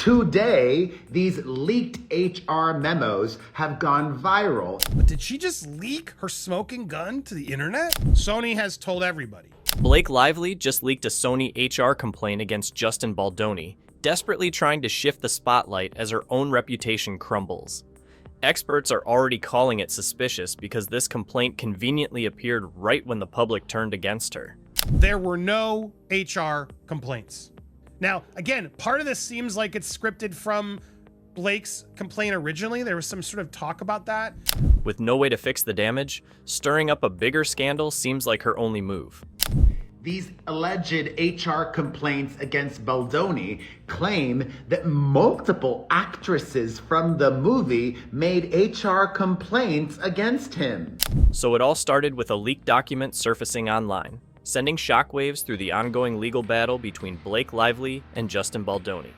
Today, these leaked HR memos have gone viral. But did she just leak her smoking gun to the internet? Sony has told everybody. Blake Lively just leaked a Sony HR complaint against Justin Baldoni, desperately trying to shift the spotlight as her own reputation crumbles. Experts are already calling it suspicious because this complaint conveniently appeared right when the public turned against her. There were no HR complaints. Now, again, part of this seems like it's scripted from Blake's complaint originally. There was some sort of talk about that. With no way to fix the damage, stirring up a bigger scandal seems like her only move. These alleged HR complaints against Baldoni claim that multiple actresses from the movie made HR complaints against him. So it all started with a leaked document surfacing online, sending shockwaves through the ongoing legal battle between Blake Lively and Justin Baldoni.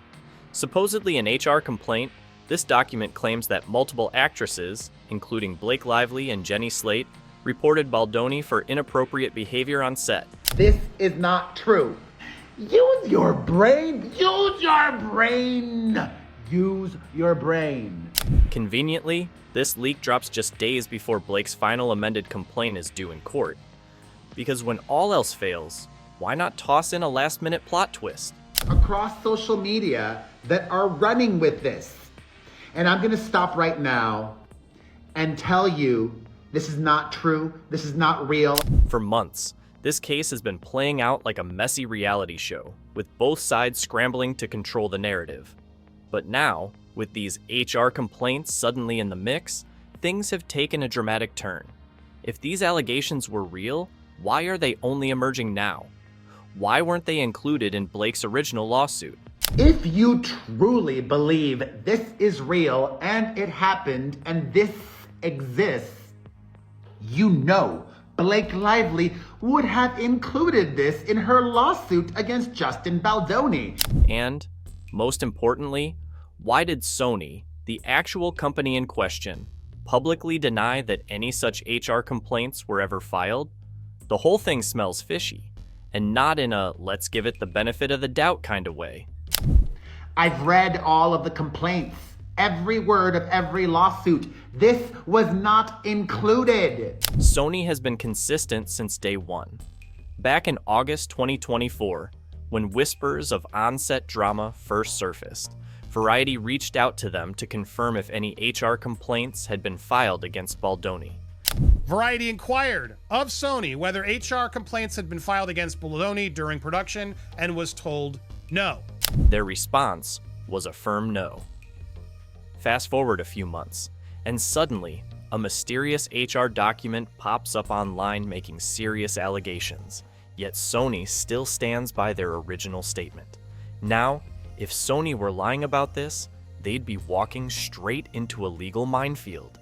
Supposedly an HR complaint, this document claims that multiple actresses, including Blake Lively and Jenny Slate, reported Baldoni for inappropriate behavior on set. This is not true. Use your brain. Use your brain. Use your brain. Conveniently, this leak drops just days before Blake's final amended complaint is due in court. Because when all else fails, why not toss in a last-minute plot twist? Across social media that are running with this. And I'm gonna stop right now and tell you this is not true, this is not real. For months, this case has been playing out like a messy reality show, with both sides scrambling to control the narrative. But now, with these HR complaints suddenly in the mix, things have taken a dramatic turn. If these allegations were real, why are they only emerging now? Why weren't they included in Blake's original lawsuit? If you truly believe this is real and it happened and this exists, you know Blake Lively would have included this in her lawsuit against Justin Baldoni. And, most importantly, why did Sony, the actual company in question, publicly deny that any such HR complaints were ever filed? The whole thing smells fishy, and not in a let's give it the benefit of the doubt kind of way. I've read all of the complaints, every word of every lawsuit. This was not included. Sony has been consistent since day one. Back in August 2024, when whispers of on-set drama first surfaced, Variety reached out to them to confirm if any HR complaints had been filed against Baldoni. Variety inquired of Sony whether HR complaints had been filed against Baldoni during production and was told no. Their response was a firm no. Fast forward a few months, and suddenly, a mysterious HR document pops up online making serious allegations, yet Sony still stands by their original statement. Now, if Sony were lying about this, they'd be walking straight into a legal minefield.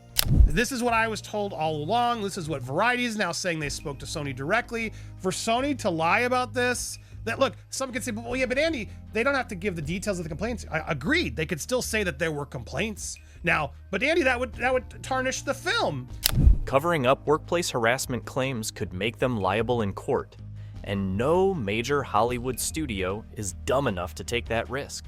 This is what I was told all along. This is what Variety is now saying. They spoke to Sony directly. For Sony to lie about this, that look, some could say, well, yeah, but Andy, they don't have to give the details of the complaints. I agreed. They could still say that there were complaints. Now, but Andy, that would tarnish the film. Covering up workplace harassment claims could make them liable in court, and no major Hollywood studio is dumb enough to take that risk.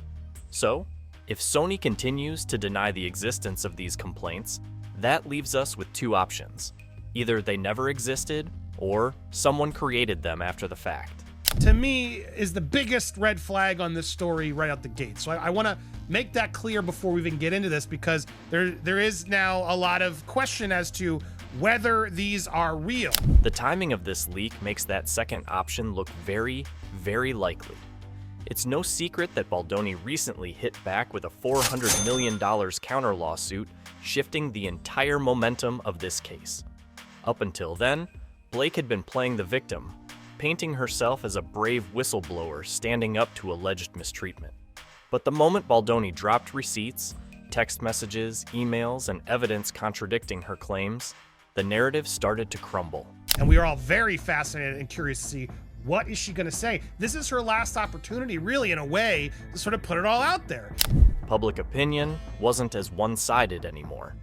So, if Sony continues to deny the existence of these complaints, that leaves us with two options. Either they never existed, or someone created them after the fact. To me, is the biggest red flag on this story right out the gate. So I want to make that clear before we even get into this, because there is now a lot of question as to whether these are real. The timing of this leak makes that second option look very, very likely. It's no secret that Baldoni recently hit back with a $400 million counter lawsuit, shifting the entire momentum of this case. Up until then, Blake had been playing the victim, painting herself as a brave whistleblower standing up to alleged mistreatment. But the moment Baldoni dropped receipts, text messages, emails, and evidence contradicting her claims, the narrative started to crumble. And we are all very fascinated and curious to see, what is she going to say? This is her last opportunity, really, in a way, to sort of put it all out there. Public opinion wasn't as one-sided anymore.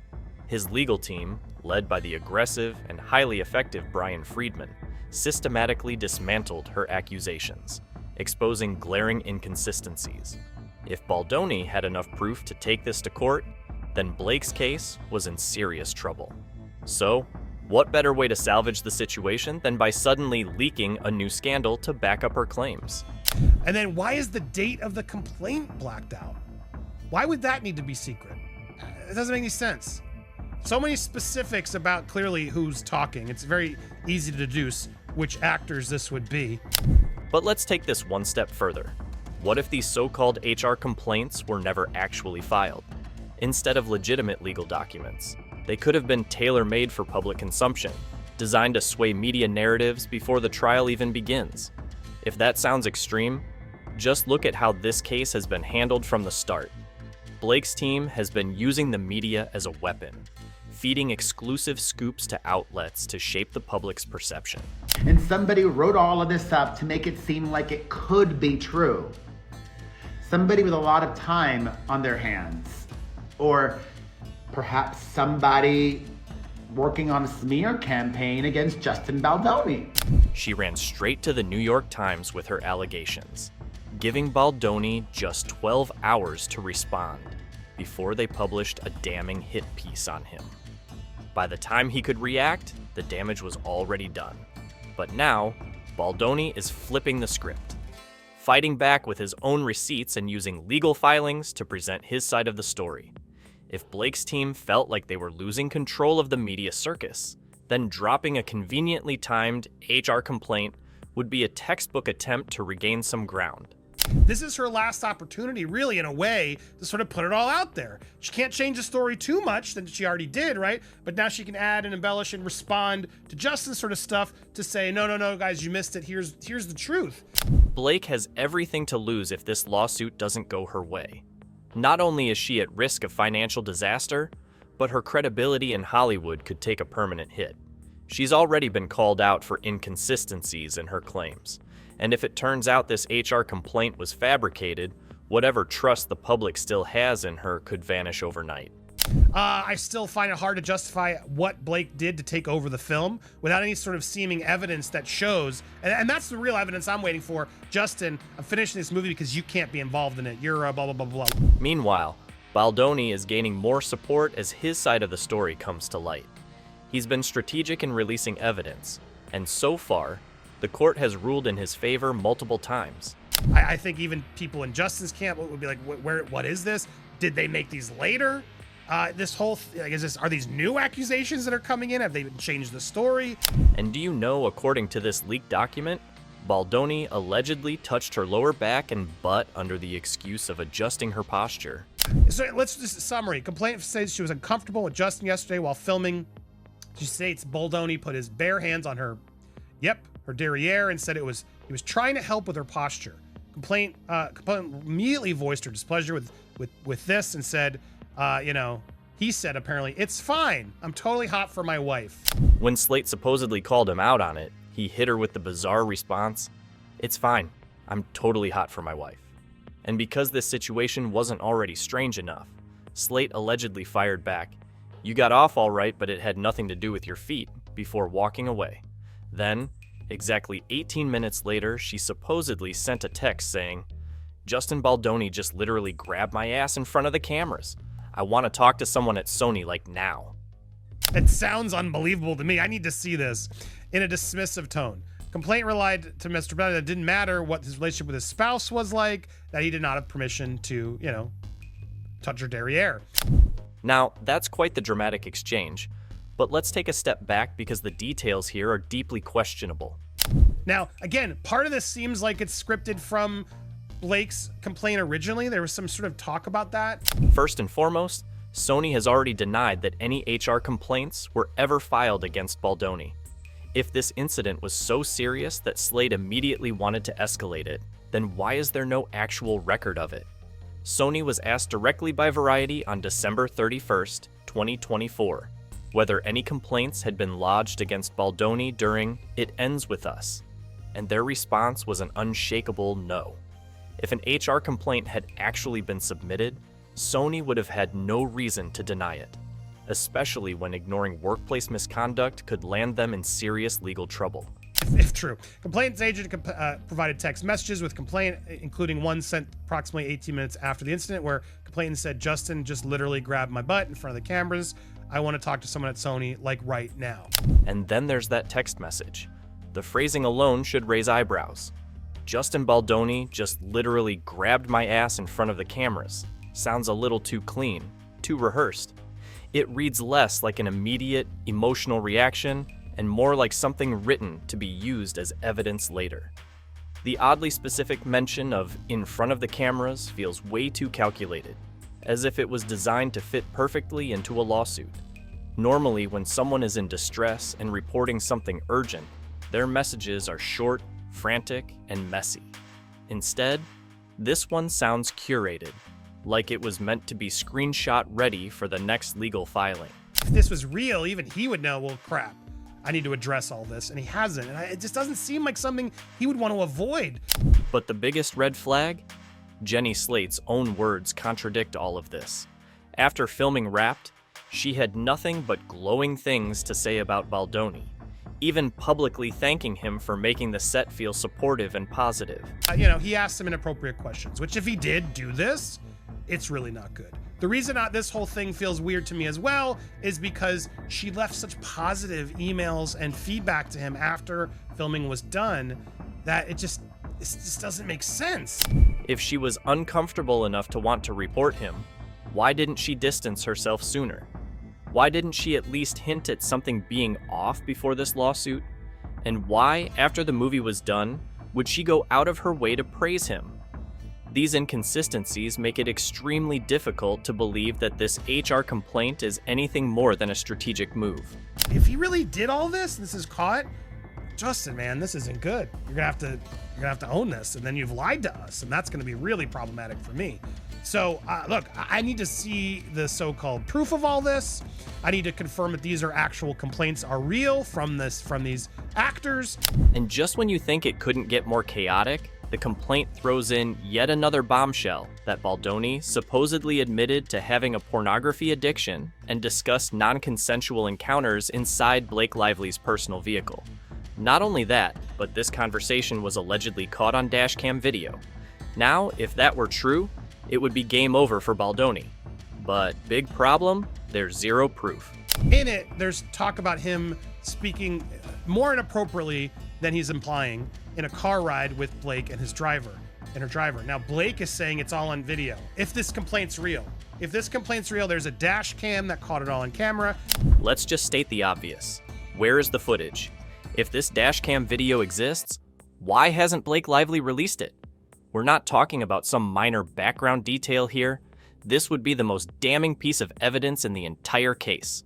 His legal team, led by the aggressive and highly effective Brian Friedman, systematically dismantled her accusations, exposing glaring inconsistencies. If Baldoni had enough proof to take this to court, then Blake's case was in serious trouble. So, what better way to salvage the situation than by suddenly leaking a new scandal to back up her claims? And then why is the date of the complaint blacked out? Why would that need to be secret? It doesn't make any sense. So many specifics about clearly who's talking. It's very easy to deduce which actors this would be. But let's take this one step further. What if these so-called HR complaints were never actually filed? Instead of legitimate legal documents, they could have been tailor-made for public consumption, designed to sway media narratives before the trial even begins. If that sounds extreme, just look at how this case has been handled from the start. Blake's team has been using the media as a weapon, feeding exclusive scoops to outlets to shape the public's perception. And somebody wrote all of this up to make it seem like it could be true. Somebody with a lot of time on their hands. Or perhaps somebody working on a smear campaign against Justin Baldoni. She ran straight to the New York Times with her allegations, giving Baldoni just 12 hours to respond before they published a damning hit piece on him. By the time he could react, the damage was already done. But now, Baldoni is flipping the script, fighting back with his own receipts and using legal filings to present his side of the story. If Blake's team felt like they were losing control of the media circus, then dropping a conveniently timed HR complaint would be a textbook attempt to regain some ground. This is her last opportunity, really, in a way, to sort of put it all out there. She can't change the story too much than she already did, right? But now she can add and embellish and respond to Justin's sort of stuff to say, no, guys, you missed it. Here's the truth. Blake has everything to lose if this lawsuit doesn't go her way. Not only is she at risk of financial disaster, but her credibility in Hollywood could take a permanent hit. She's already been called out for inconsistencies in her claims. And if it turns out this HR complaint was fabricated, whatever trust the public still has in her could vanish overnight. I still find it hard to justify what Blake did to take over the film without any sort of seeming evidence that shows, and that's the real evidence I'm waiting for. Justin, I'm finishing this movie because you can't be involved in it. You're blah, blah, blah, blah. Meanwhile, Baldoni is gaining more support as his side of the story comes to light. He's been strategic in releasing evidence, and so far, the court has ruled in his favor multiple times. I think even people in Justin's camp would be like, what is this? Did they make these later? This whole are these new accusations that are coming in? Have they changed the story? And do you know, according to this leaked document, Baldoni allegedly touched her lower back and butt under the excuse of adjusting her posture. So let's just summary. Complaint says she was uncomfortable with Justin yesterday while filming. She states Baldoni put his bare hands on her derriere and said he was trying to help with her posture. Complaint immediately voiced her displeasure with this and said, he said apparently, "It's fine. I'm totally hot for my wife." When Slate supposedly called him out on it, he hit her with the bizarre response, "It's fine. I'm totally hot for my wife." And because this situation wasn't already strange enough, Slate allegedly fired back, "You got off all right, but it had nothing to do with your feet," before walking away. Then, exactly 18 minutes later, she supposedly sent a text saying, "Justin Baldoni just literally grabbed my ass in front of the cameras. I want to talk to someone at Sony like now." It sounds unbelievable to me. I need to see this in a dismissive tone. Complaint relied to Mr. Baldoni that it didn't matter what his relationship with his spouse was like, that he did not have permission to, touch her derriere. Now, that's quite the dramatic exchange, but let's take a step back because the details here are deeply questionable. Now, again, part of this seems like it's scripted from Blake's complaint originally. There was some sort of talk about that. First and foremost, Sony has already denied that any HR complaints were ever filed against Baldoni. If this incident was so serious that Slate immediately wanted to escalate it, then why is there no actual record of it? Sony was asked directly by Variety on December 31st, 2024, whether any complaints had been lodged against Baldoni during It Ends With Us, and their response was an unshakable no. If an HR complaint had actually been submitted, Sony would have had no reason to deny it, especially when ignoring workplace misconduct could land them in serious legal trouble. if true. Complainant's agent provided text messages with complaint, including one sent approximately 18 minutes after the incident, where complainant said, Justin just literally grabbed my butt in front of the cameras. I want to talk to someone at Sony, like right now. And then there's that text message. The phrasing alone should raise eyebrows. Justin Baldoni just literally grabbed my ass in front of the cameras. Sounds a little too clean, too rehearsed. It reads less like an immediate, emotional reaction and more like something written to be used as evidence later. The oddly specific mention of in front of the cameras feels way too calculated, as if it was designed to fit perfectly into a lawsuit. Normally, when someone is in distress and reporting something urgent, their messages are short, frantic, and messy. Instead, this one sounds curated, like it was meant to be screenshot ready for the next legal filing. If this was real, even he would know, well, crap, I need to address all this, and he hasn't. And it just doesn't seem like something he would want to avoid. But the biggest red flag? Jenny Slate's own words contradict all of this. After filming Wrapped, she had nothing but glowing things to say about Baldoni, even publicly thanking him for making the set feel supportive and positive. He asked some inappropriate questions, which if he did do this, it's really not good. The reason this whole thing feels weird to me as well is because she left such positive emails and feedback to him after filming was done that it just doesn't make sense. If she was uncomfortable enough to want to report him, why didn't she distance herself sooner? Why didn't she at least hint at something being off before this lawsuit? And why, after the movie was done, would she go out of her way to praise him? These inconsistencies make it extremely difficult to believe that this HR complaint is anything more than a strategic move. If he really did all this, and this is caught, Justin, man, this isn't good. You're gonna have to own this, and then you've lied to us, and that's gonna be really problematic for me. So look, I need to see the so-called proof of all this. I need to confirm that these are actual complaints are real from these actors. And just when you think it couldn't get more chaotic, the complaint throws in yet another bombshell that Baldoni supposedly admitted to having a pornography addiction and discussed non-consensual encounters inside Blake Lively's personal vehicle. Not only that, but this conversation was allegedly caught on dashcam video. Now, if that were true, it would be game over for Baldoni. But big problem, there's zero proof. In it, there's talk about him speaking more inappropriately than he's implying in a car ride with Blake and her driver. Now, Blake is saying it's all on video. If this complaint's real, there's a dash cam that caught it all on camera. Let's just state the obvious. Where is the footage? If this dash cam video exists, why hasn't Blake Lively released it? We're not talking about some minor background detail here. This would be the most damning piece of evidence in the entire case.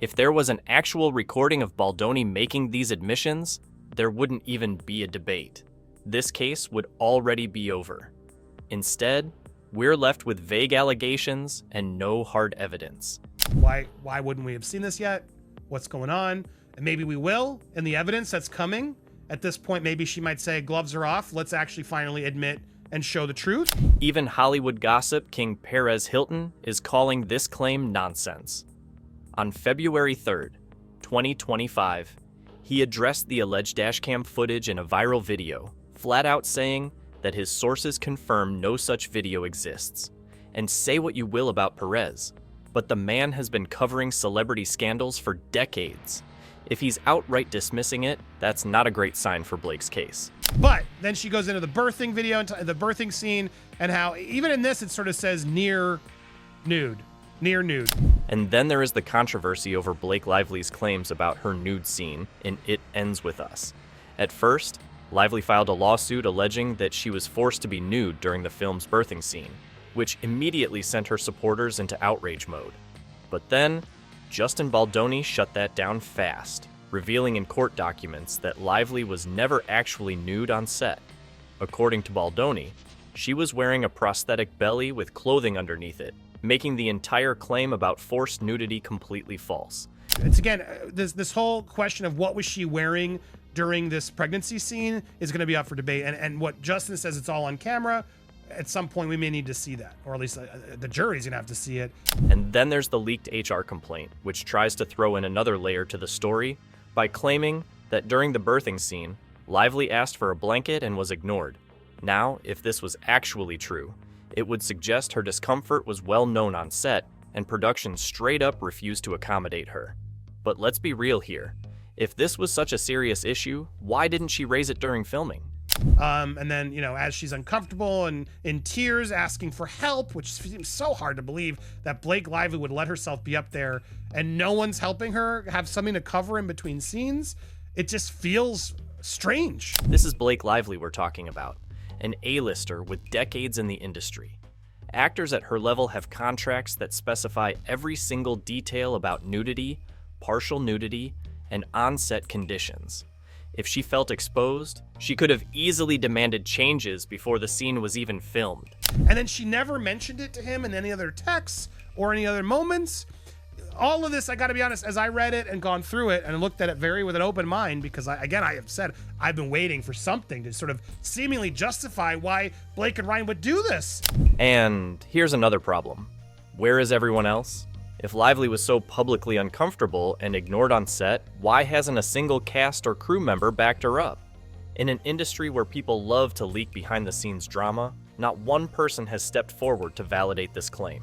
If there was an actual recording of Baldoni making these admissions, there wouldn't even be a debate. This case would already be over. Instead, we're left with vague allegations and no hard evidence. Why wouldn't we have seen this yet? What's going on? And maybe we will in the evidence that's coming. At this point, maybe she might say, gloves are off. Let's actually finally admit and show the truth. Even Hollywood gossip king Perez Hilton is calling this claim nonsense. On February 3rd, 2025, he addressed the alleged dashcam footage in a viral video, flat out saying that his sources confirm no such video exists. And say what you will about Perez, but the man has been covering celebrity scandals for decades. If he's outright dismissing it, that's not a great sign for Blake's case. But then she goes into the birthing video, the birthing scene, and how even in this it sort of says near nude. And then there is the controversy over Blake Lively's claims about her nude scene in It Ends With Us. At first, Lively filed a lawsuit alleging that she was forced to be nude during the film's birthing scene, which immediately sent her supporters into outrage mode. But then, Justin Baldoni shut that down fast, revealing in court documents that Lively was never actually nude on set. According to Baldoni, she was wearing a prosthetic belly with clothing underneath it, making the entire claim about forced nudity completely false. It's again, this whole question of what was she wearing during this pregnancy scene is going to be up for debate. And what Justin says, it's all on camera. At some point, we may need to see that, or at least the jury's going to have to see it. And then there's the leaked HR complaint, which tries to throw in another layer to the story by claiming that during the birthing scene, Lively asked for a blanket and was ignored. Now, if this was actually true, it would suggest her discomfort was well known on set and production straight up refused to accommodate her. But let's be real here. If this was such a serious issue, why didn't she raise it during filming? And then, as she's uncomfortable and in tears asking for help, which seems so hard to believe that Blake Lively would let herself be up there and no one's helping her have something to cover in between scenes, it just feels strange. This is Blake Lively we're talking about, an A-lister with decades in the industry. Actors at her level have contracts that specify every single detail about nudity, partial nudity, and on-set conditions. If she felt exposed, she could have easily demanded changes before the scene was even filmed. And then she never mentioned it to him in any other texts or any other moments. All of this, I gotta be honest, as I read it and gone through it and looked at it with an open mind, because I have said, I've been waiting for something to sort of seemingly justify why Blake and Ryan would do this. And here's another problem. Where is everyone else? If Lively was so publicly uncomfortable and ignored on set, why hasn't a single cast or crew member backed her up? In an industry where people love to leak behind-the-scenes drama, not one person has stepped forward to validate this claim.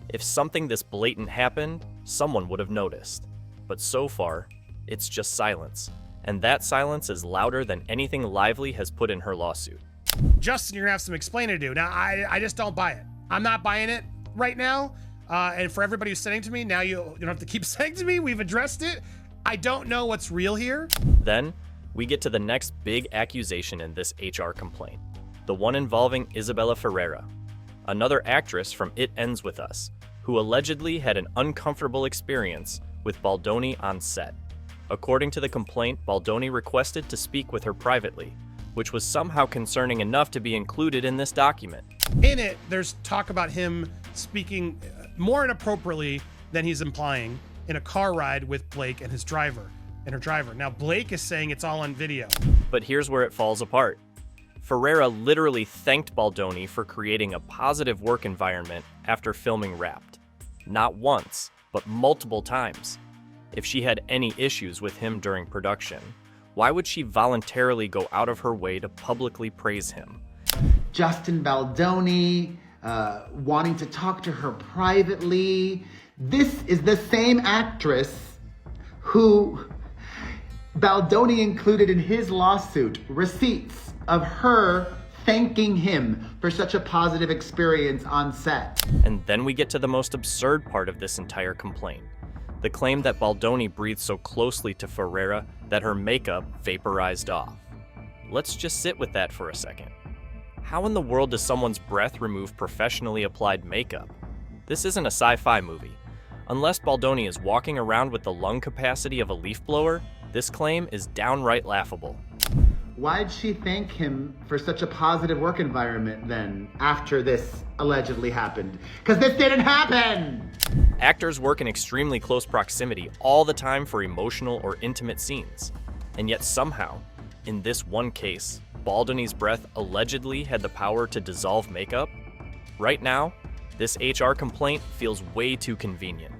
If something this blatant happened, someone would have noticed. But so far, it's just silence. And that silence is louder than anything Lively has put in her lawsuit. Justin, you're gonna have some explaining to do. Now, I just don't buy it. I'm not buying it right now. And for everybody who's saying to me, now you don't have to keep saying to me, we've addressed it. I don't know what's real here. Then, we get to the next big accusation in this HR complaint, the one involving Isabella Ferreira, another actress from It Ends With Us, who allegedly had an uncomfortable experience with Baldoni on set. According to the complaint, Baldoni requested to speak with her privately, which was somehow concerning enough to be included in this document. In it, there's talk about him speaking more inappropriately than he's implying in a car ride with Blake and her driver. Now, Blake is saying it's all on video. But here's where it falls apart. Ferreira literally thanked Baldoni for creating a positive work environment after filming Wrapped. Not once, but multiple times. If she had any issues with him during production, why would she voluntarily go out of her way to publicly praise him? Justin Baldoni, wanting to talk to her privately. This is the same actress who Baldoni included in his lawsuit receipts of her thanking him for such a positive experience on set. And then we get to the most absurd part of this entire complaint. The claim that Baldoni breathed so closely to Ferreira that her makeup vaporized off. Let's just sit with that for a second. How in the world does someone's breath remove professionally applied makeup? This isn't a sci-fi movie. Unless Baldoni is walking around with the lung capacity of a leaf blower, this claim is downright laughable. Why'd she thank him for such a positive work environment then, after this allegedly happened? Because this didn't happen! Actors work in extremely close proximity all the time for emotional or intimate scenes. And yet somehow, in this one case, Baldoni's breath allegedly had the power to dissolve makeup? Right now, this HR complaint feels way too convenient.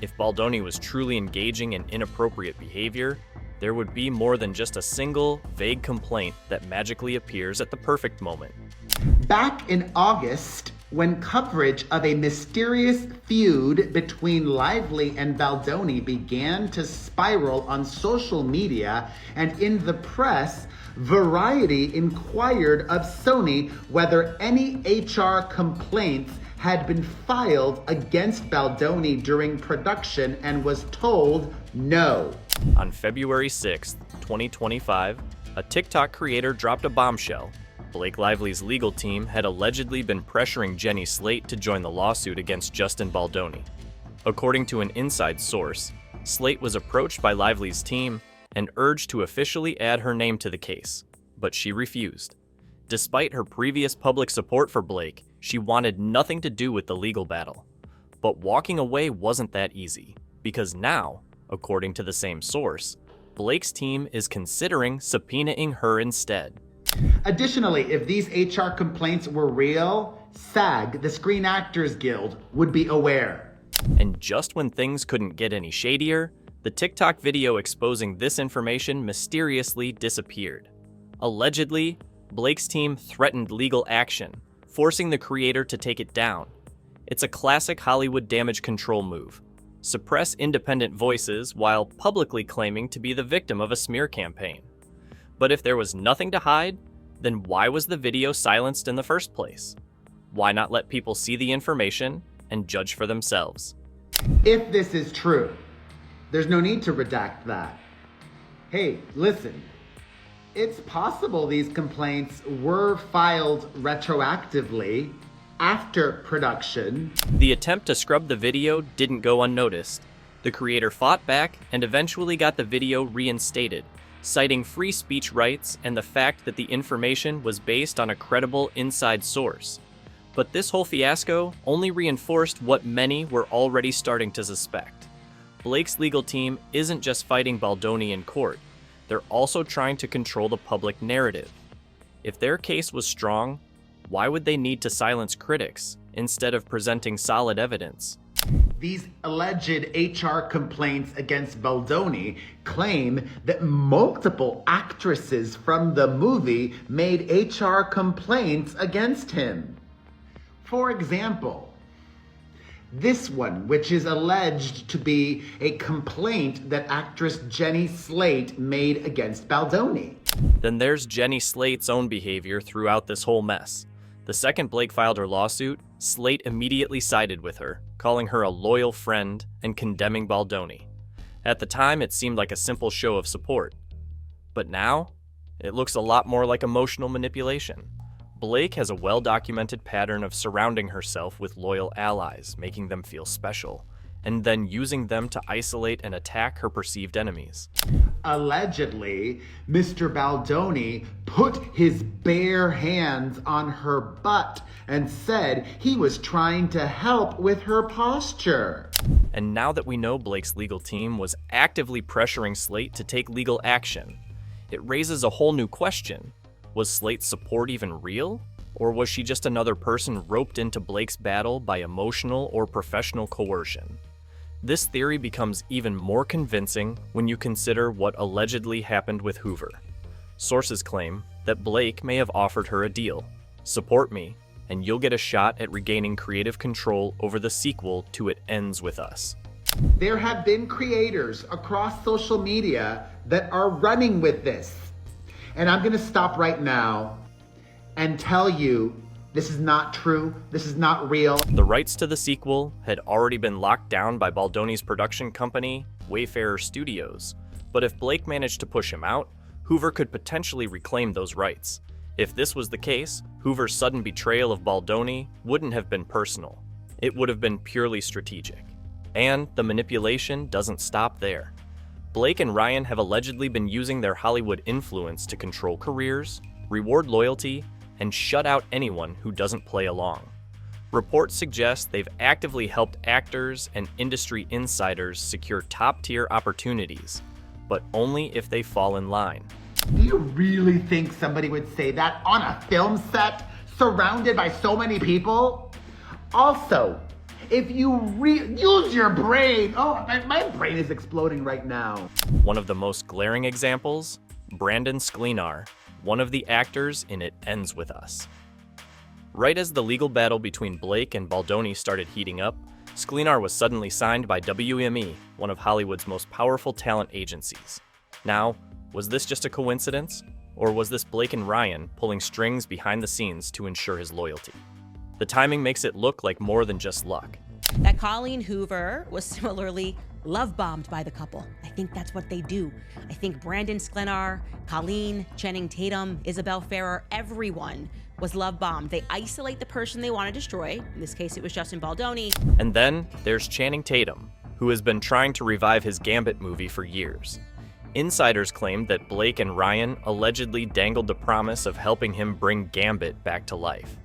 If Baldoni was truly engaging in inappropriate behavior, there would be more than just a single, vague complaint that magically appears at the perfect moment. Back in August, when coverage of a mysterious feud between Lively and Baldoni began to spiral on social media and in the press, Variety inquired of Sony whether any HR complaints had been filed against Baldoni during production and was told no. On February 6, 2025, a TikTok creator dropped a bombshell. Blake Lively's legal team had allegedly been pressuring Jenny Slate to join the lawsuit against Justin Baldoni. According to an inside source, Slate was approached by Lively's team and urged to officially add her name to the case, but she refused. Despite her previous public support for Blake, she wanted nothing to do with the legal battle. But walking away wasn't that easy, because now, according to the same source, Blake's team is considering subpoenaing her instead. Additionally, if these HR complaints were real, SAG, the Screen Actors Guild, would be aware. And just when things couldn't get any shadier, The TikTok video exposing this information mysteriously disappeared. Allegedly, Blake's team threatened legal action, forcing the creator to take it down. It's a classic Hollywood damage control move. Suppress independent voices while publicly claiming to be the victim of a smear campaign. But if there was nothing to hide, then why was the video silenced in the first place? Why not let people see the information and judge for themselves? If this is true, there's no need to redact that. Hey, listen, it's possible these complaints were filed retroactively after production. The attempt to scrub the video didn't go unnoticed. The creator fought back and eventually got the video reinstated, citing free speech rights and the fact that the information was based on a credible inside source. But this whole fiasco only reinforced what many were already starting to suspect. Blake's legal team isn't just fighting Baldoni in court, they're also trying to control the public narrative. If their case was strong, why would they need to silence critics instead of presenting solid evidence? These alleged HR complaints against Baldoni claim that multiple actresses from the movie made HR complaints against him. For example, this one, which is alleged to be a complaint that actress Jenny Slate made against Baldoni. Then there's Jenny Slate's own behavior throughout this whole mess. The second Blake filed her lawsuit, Slate immediately sided with her, calling her a loyal friend and condemning Baldoni. At the time, it seemed like a simple show of support. But now, it looks a lot more like emotional manipulation. Blake has a well-documented pattern of surrounding herself with loyal allies, making them feel special, and then using them to isolate and attack her perceived enemies. Allegedly, Mr. Baldoni put his bare hands on her butt and said he was trying to help with her posture. And now that we know Blake's legal team was actively pressuring Slate to take legal action, it raises a whole new question. Was Slate's support even real? Or was she just another person roped into Blake's battle by emotional or professional coercion? This theory becomes even more convincing when you consider what allegedly happened with Hoover. Sources claim that Blake may have offered her a deal. Support me, and you'll get a shot at regaining creative control over the sequel to It Ends With Us. There have been creators across social media that are running with this. And I'm gonna stop right now and tell you this is not true, this is not real. The rights to the sequel had already been locked down by Baldoni's production company, Wayfarer Studios. But if Blake managed to push him out, Hoover could potentially reclaim those rights. If this was the case, Hoover's sudden betrayal of Baldoni wouldn't have been personal. It would have been purely strategic. And the manipulation doesn't stop there. Blake and Ryan have allegedly been using their Hollywood influence to control careers, reward loyalty, and shut out anyone who doesn't play along. Reports suggest they've actively helped actors and industry insiders secure top-tier opportunities, but only if they fall in line. Do you really think somebody would say that on a film set, surrounded by so many people? Also, if you use your brain, my brain is exploding right now. One of the most glaring examples, Brandon Sklenar, one of the actors in It Ends With Us. Right as the legal battle between Blake and Baldoni started heating up, Sklenar was suddenly signed by WME, one of Hollywood's most powerful talent agencies. Now, was this just a coincidence? Or was this Blake and Ryan pulling strings behind the scenes to ensure his loyalty? The timing makes it look like more than just luck. That Colleen Hoover was similarly love-bombed by the couple. I think that's what they do. I think Brandon Sklenar, Colleen, Channing Tatum, Isabel Ferrer, everyone was love-bombed. They isolate the person they want to destroy. In this case, it was Justin Baldoni. And then there's Channing Tatum, who has been trying to revive his Gambit movie for years. Insiders claimed that Blake and Ryan allegedly dangled the promise of helping him bring Gambit back to life,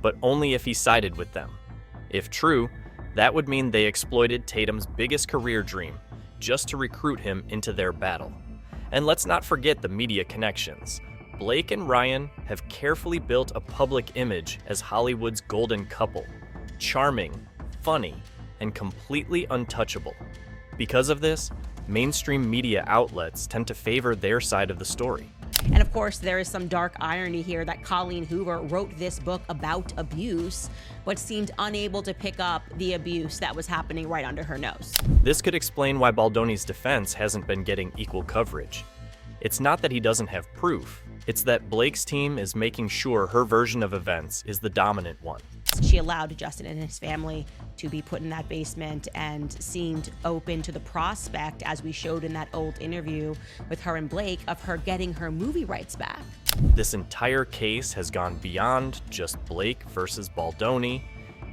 but only if he sided with them. If true, that would mean they exploited Tatum's biggest career dream just to recruit him into their battle. And let's not forget the media connections. Blake and Ryan have carefully built a public image as Hollywood's golden couple, charming, funny, and completely untouchable. Because of this, mainstream media outlets tend to favor their side of the story. And of course, there is some dark irony here that Colleen Hoover wrote this book about abuse, but seemed unable to pick up the abuse that was happening right under her nose. This could explain why Baldoni's defense hasn't been getting equal coverage. It's not that he doesn't have proof, it's that Blake's team is making sure her version of events is the dominant one. She allowed Justin and his family to be put in that basement and seemed open to the prospect, as we showed in that old interview with her and Blake, of her getting her movie rights back. This entire case has gone beyond just Blake versus Baldoni.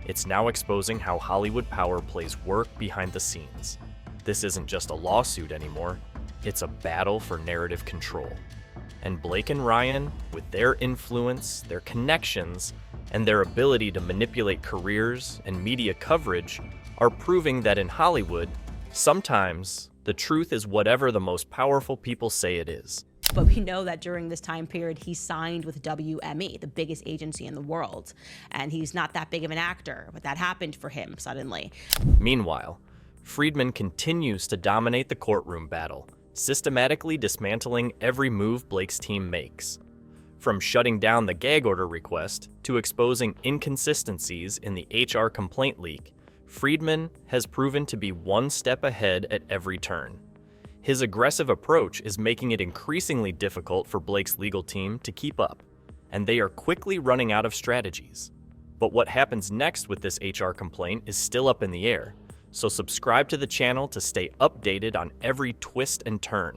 It's now exposing how Hollywood power plays work behind the scenes. This isn't just a lawsuit anymore, it's a battle for narrative control. And Blake and Ryan, with their influence, their connections, and their ability to manipulate careers and media coverage, are proving that in Hollywood, sometimes the truth is whatever the most powerful people say it is. But we know that during this time period, he signed with WME, the biggest agency in the world. And he's not that big of an actor, but that happened for him suddenly. Meanwhile, Friedman continues to dominate the courtroom battle, systematically dismantling every move Blake's team makes. From shutting down the gag order request to exposing inconsistencies in the HR complaint leak, Friedman has proven to be one step ahead at every turn. His aggressive approach is making it increasingly difficult for Blake's legal team to keep up, and they are quickly running out of strategies. But what happens next with this HR complaint is still up in the air, so subscribe to the channel to stay updated on every twist and turn.